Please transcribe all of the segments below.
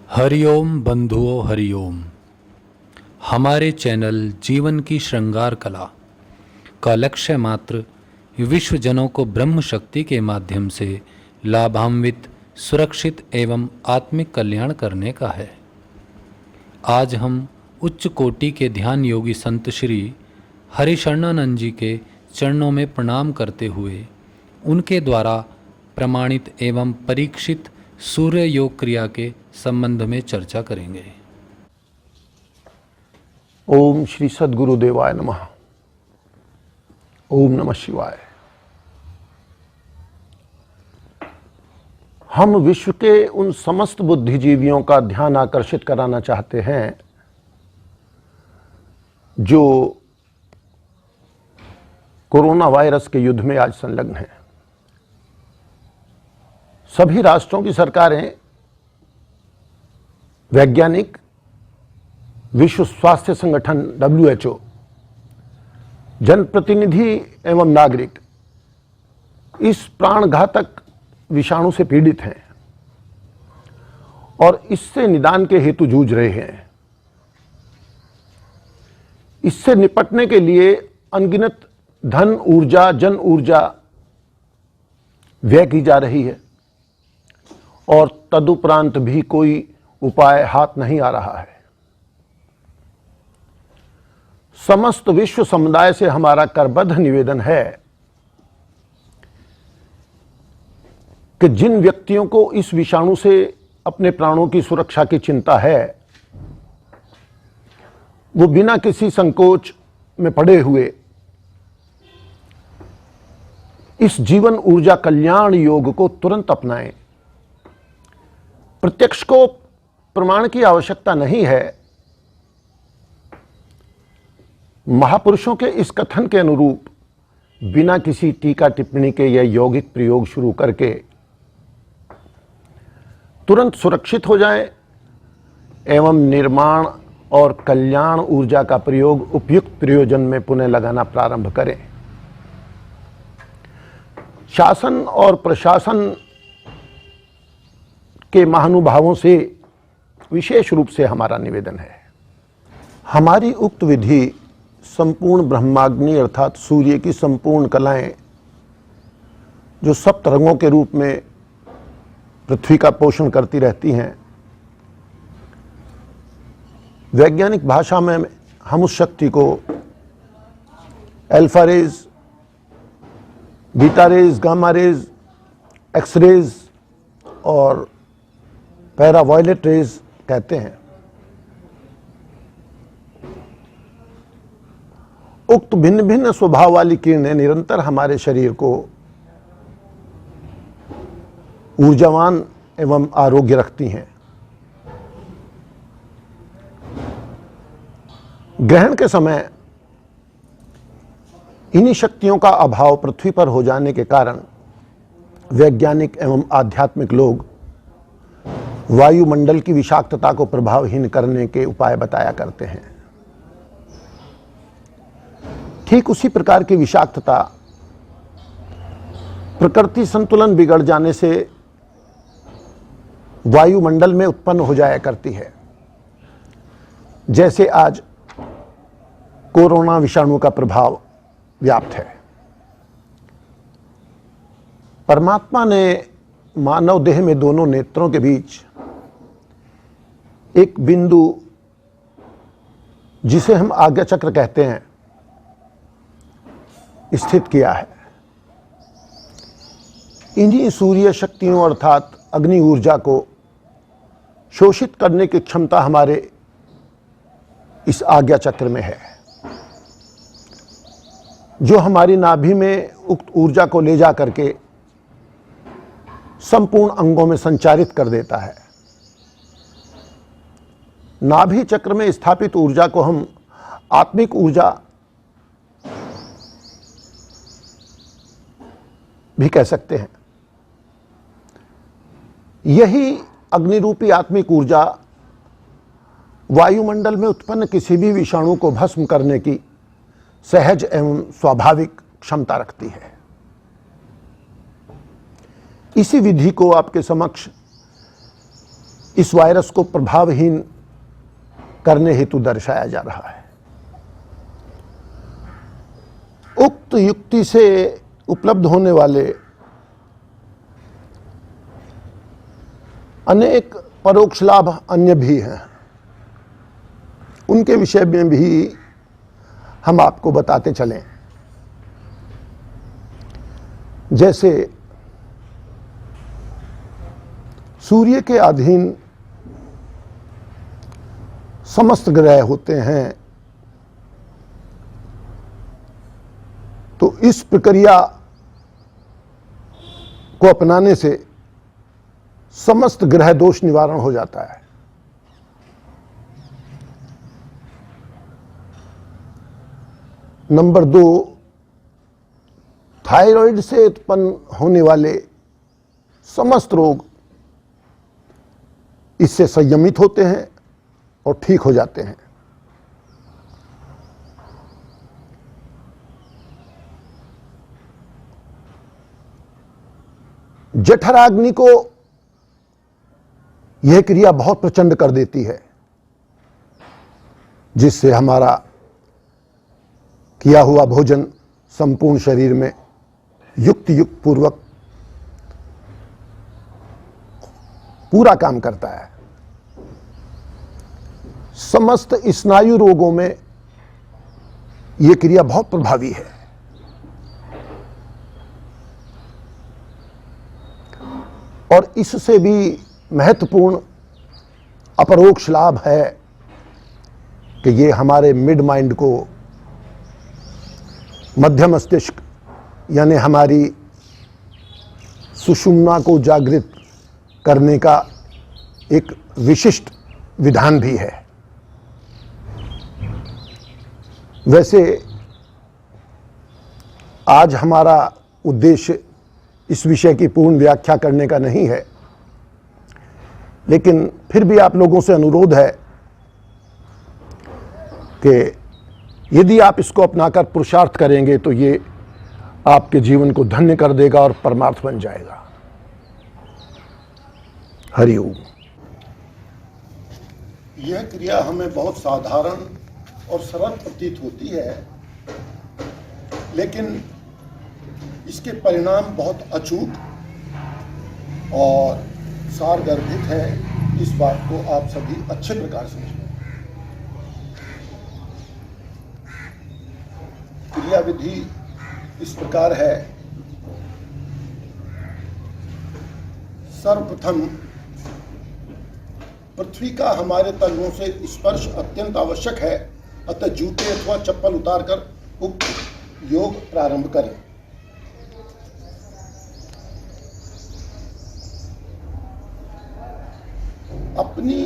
हरिओम बंधुओं हरिओम। हमारे चैनल जीवन की श्रृंगार कला का लक्ष्य मात्र विश्वजनों को ब्रह्म शक्ति के माध्यम से लाभान्वित, सुरक्षित एवं आत्मिक कल्याण करने का है। आज हम उच्च कोटि के ध्यान योगी संत श्री हरिशरणानंद जी के चरणों में प्रणाम करते हुए उनके द्वारा प्रमाणित एवं परीक्षित सूर्य योग क्रिया के संबंध में चर्चा करेंगे। ओम श्री सद्गुरुदेवाय नमः। ओम नमः शिवाय। हम विश्व के उन समस्त बुद्धिजीवियों का ध्यान आकर्षित कराना चाहते हैं जो कोरोना वायरस के युद्ध में आज संलग्न हैं। सभी राष्ट्रों की सरकारें, वैज्ञानिक, विश्व स्वास्थ्य संगठन WHO, जनप्रतिनिधि एवं नागरिक इस प्राणघातक विषाणु से पीड़ित हैं और इससे निदान के हेतु जूझ रहे हैं। इससे निपटने के लिए अनगिनत धन, ऊर्जा, जन ऊर्जा व्यय की जा रही है और तदुपरांत भी कोई उपाय हाथ नहीं आ रहा है। समस्त विश्व समुदाय से हमारा करबद्ध निवेदन है कि जिन व्यक्तियों को इस विषाणु से अपने प्राणों की सुरक्षा की चिंता है, वो बिना किसी संकोच में पड़े हुए इस जीवन ऊर्जा कल्याण योग को तुरंत अपनाएं। प्रत्यक्ष को प्रमाण की आवश्यकता नहीं है। महापुरुषों के इस कथन के अनुरूप बिना किसी टीका टिप्पणी के यह यौगिक प्रयोग शुरू करके तुरंत सुरक्षित हो जाएं एवं निर्माण और कल्याण ऊर्जा का प्रयोग उपयुक्त प्रयोजन में पुनः लगाना प्रारंभ करें। शासन और प्रशासन के महानुभावों से विशेष रूप से हमारा निवेदन है। हमारी उक्त विधि संपूर्ण ब्रह्माग्नि अर्थात सूर्य की संपूर्ण कलाएं जो सप्त रंगों के रूप में पृथ्वी का पोषण करती रहती हैं, वैज्ञानिक भाषा में हम उस शक्ति को alpha rays, beta rays, gamma rays, X rays और पैरावायलेट रेज कहते हैं। उक्त भिन्न भिन्न स्वभाव वाली किरणें निरंतर हमारे शरीर को ऊर्जावान एवं आरोग्य रखती हैं। ग्रहण के समय इन्हीं शक्तियों का अभाव पृथ्वी पर हो जाने के कारण वैज्ञानिक एवं आध्यात्मिक लोग वायुमंडल की विषाक्तता को प्रभावहीन करने के उपाय बताया करते हैं। ठीक उसी प्रकार की विषाक्तता प्रकृति संतुलन बिगड़ जाने से वायुमंडल में उत्पन्न हो जाया करती है, जैसे आज कोरोना विषाणु का प्रभाव व्याप्त है। परमात्मा ने मानव देह में दोनों नेत्रों के बीच एक बिंदु, जिसे हम आज्ञा चक्र कहते हैं, स्थित किया है। इन्हीं सूर्य शक्तियों अर्थात अग्नि ऊर्जा को शोषित करने की क्षमता हमारे इस आज्ञा चक्र में है, जो हमारी नाभि में उक्त ऊर्जा को ले जा करके संपूर्ण अंगों में संचारित कर देता है। नाभि चक्र में स्थापित ऊर्जा को हम आत्मिक ऊर्जा भी कह सकते हैं। यही अग्निरूपी आत्मिक ऊर्जा वायुमंडल में उत्पन्न किसी भी विषाणु को भस्म करने की सहज एवं स्वाभाविक क्षमता रखती है। इसी विधि को आपके समक्ष इस वायरस को प्रभावहीन करने हेतु दर्शाया जा रहा है। उक्त युक्ति से उपलब्ध होने वाले अनेक परोक्ष लाभ अन्य भी हैं, उनके विषय में भी हम आपको बताते चलें। जैसे सूर्य के अधीन समस्त ग्रह होते हैं, तो इस प्रक्रिया को अपनाने से समस्त ग्रह दोष निवारण हो जाता है। नंबर 2, थायराइड से उत्पन्न होने वाले समस्त रोग इससे संयमित होते हैं और ठीक हो जाते हैं। जठराग्नि को यह क्रिया बहुत प्रचंड कर देती है, जिससे हमारा किया हुआ भोजन संपूर्ण शरीर में युक्त पूर्वक पूरा काम करता है। समस्त स्नायु रोगों में यह क्रिया बहुत प्रभावी है। और इससे भी महत्वपूर्ण अपरोक्ष लाभ है कि ये हमारे मिड माइंड को, मध्य मस्तिष्क यानी हमारी सुषुम्ना को जागृत करने का एक विशिष्ट विधान भी है। वैसे आज हमारा उद्देश्य इस विषय की पूर्ण व्याख्या करने का नहीं है, लेकिन फिर भी आप लोगों से अनुरोध है कि यदि आप इसको अपनाकर पुरुषार्थ करेंगे तो ये आपके जीवन को धन्य कर देगा और परमार्थ बन जाएगा। हरि ओम। यह क्रिया हमें बहुत साधारण और सरल प्रतीत होती है, लेकिन इसके परिणाम बहुत अचूक और सारगर्भित है। इस बात को आप सभी अच्छे प्रकार समझें। क्रिया विधि इस प्रकार है। सर्वप्रथम पृथ्वी का हमारे तलवों से स्पर्श अत्यंत आवश्यक है, अतः जूते अथवा चप्पल उतारकर उक्त योग प्रारंभ करें। अपनी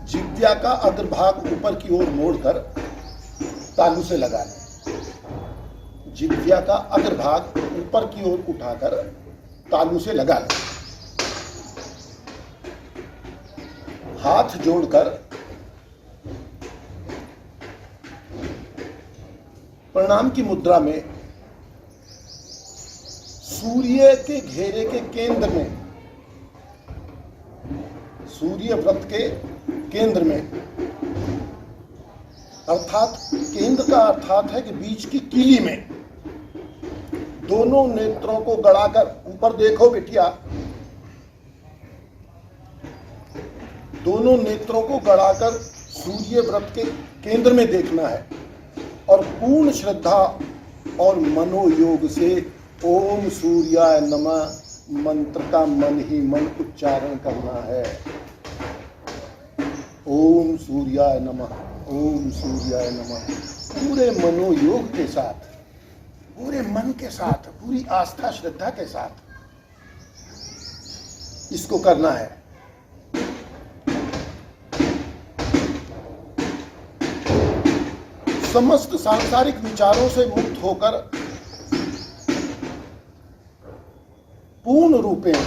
जिह्वा का अग्रभाग ऊपर की ओर मोड़कर तालू से लगा लें। जिह्वा का अग्रभाग ऊपर की ओर उठाकर तालू से लगा लें। हाथ जोड़कर प्रणाम की मुद्रा में सूर्य के घेरे के केंद्र में, सूर्य व्रत के केंद्र में, अर्थात केंद्र का अर्थात है कि बीच की कीली में दोनों नेत्रों को गड़ाकर, ऊपर देखो बिटिया, दोनों नेत्रों को गड़ाकर सूर्य व्रत के केंद्र में देखना है और पूर्ण श्रद्धा और मनोयोग से ओम सूर्याय नमः मंत्र का मन ही मन उच्चारण करना है। ओम सूर्याय नमः, ओम सूर्याय नमः। पूरे मनोयोग के साथ, पूरे मन के साथ, पूरी आस्था श्रद्धा के साथ इसको करना है। समस्त सांसारिक विचारों से मुक्त होकर पूर्ण रूपेण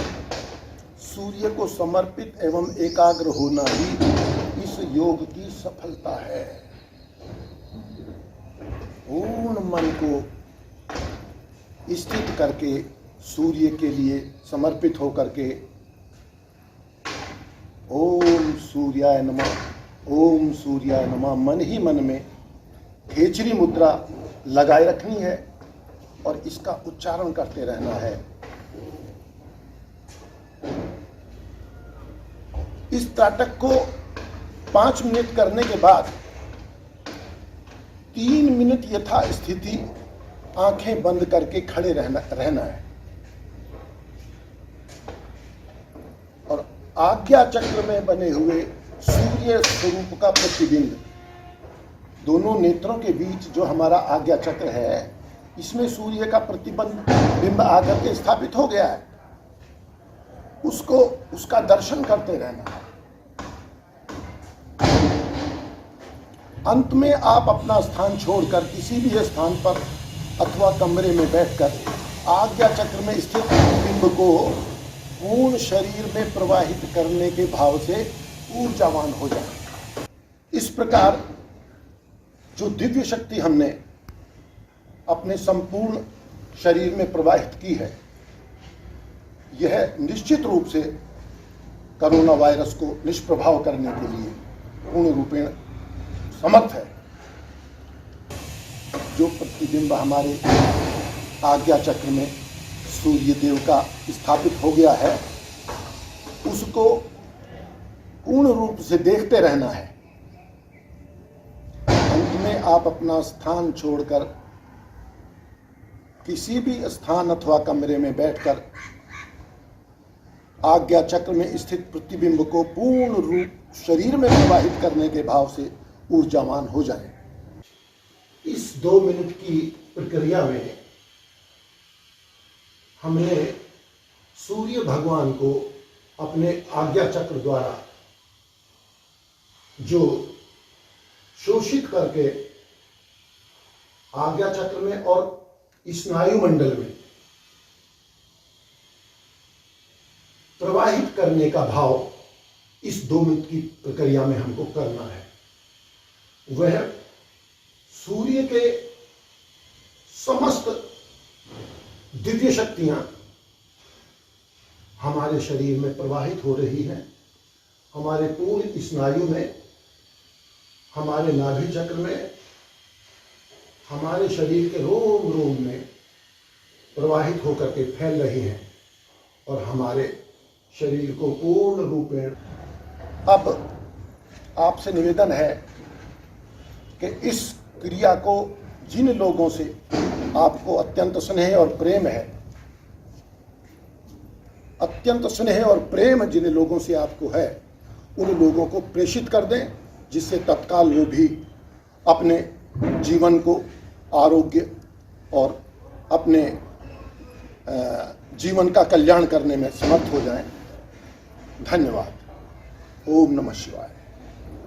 सूर्य को समर्पित एवं एकाग्र होना ही इस योग की सफलता है। पूर्ण मन को स्थित करके सूर्य के लिए समर्पित होकर के ओम सूर्याय नमः, ओम सूर्याय नमः। मन ही मन में खेचरी मुद्रा लगाए रखनी है और इसका उच्चारण करते रहना है। इस त्राटक को 5 मिनट करने के बाद 3 मिनट यथास्थिति आंखें बंद करके खड़े रहना है और आज्ञा चक्र में बने हुए सूर्य स्वरूप का प्रतिबिंब, दोनों नेत्रों के बीच जो हमारा आज्ञा चक्र है, इसमें सूर्य का प्रतिबिंब आकर के स्थापित हो गया है, उसका दर्शन करते रहना है। अंत में आप अपना स्थान छोड़कर किसी भी स्थान पर अथवा कमरे में बैठकर आज्ञा चक्र में स्थित बिंब को पूर्ण शरीर में प्रवाहित करने के भाव से ऊर्जावान हो जाए। इस प्रकार जो दिव्य शक्ति हमने अपने संपूर्ण शरीर में प्रवाहित की है, यह निश्चित रूप से कोरोना वायरस को निष्प्रभाव करने के लिए पूर्ण रूपेण समर्थ है। जो प्रतिबिंब हमारे आज्ञा चक्र में सूर्य देव का स्थापित हो गया है, उसको पूर्ण रूप से देखते रहना है। अंत में आप अपना स्थान छोड़कर किसी भी स्थान अथवा कमरे में बैठकर आज्ञा चक्र में स्थित प्रतिबिंब को पूर्ण रूप शरीर में प्रवाहित करने के भाव से ऊर्जावान हो जाए। इस 2 मिनट की प्रक्रिया में हमने सूर्य भगवान को अपने आज्ञा चक्र द्वारा जो शोषित करके आज्ञा चक्र में और स्नायु मंडल में प्रवाहित करने का भाव इस 2 मिनट की प्रक्रिया में हमको करना है। वह सूर्य के समस्त दिव्य शक्तियां हमारे शरीर में प्रवाहित हो रही हैं, हमारे पूर्ण स्नायु में, हमारे नाभि चक्र में, हमारे शरीर के रोम रोम में प्रवाहित होकर के फैल रही हैं और हमारे शरीर को पूर्ण रूपेण। अब आपसे निवेदन है कि इस क्रिया को जिन लोगों से आपको अत्यंत स्नेह और प्रेम है, अत्यंत स्नेह और प्रेम जिन लोगों से आपको है, उन लोगों को प्रेषित कर दें, जिससे तत्काल वो भी अपने जीवन को आरोग्य और अपने जीवन का कल्याण करने में समर्थ हो जाएं। धन्यवाद। ओम नमः शिवाय।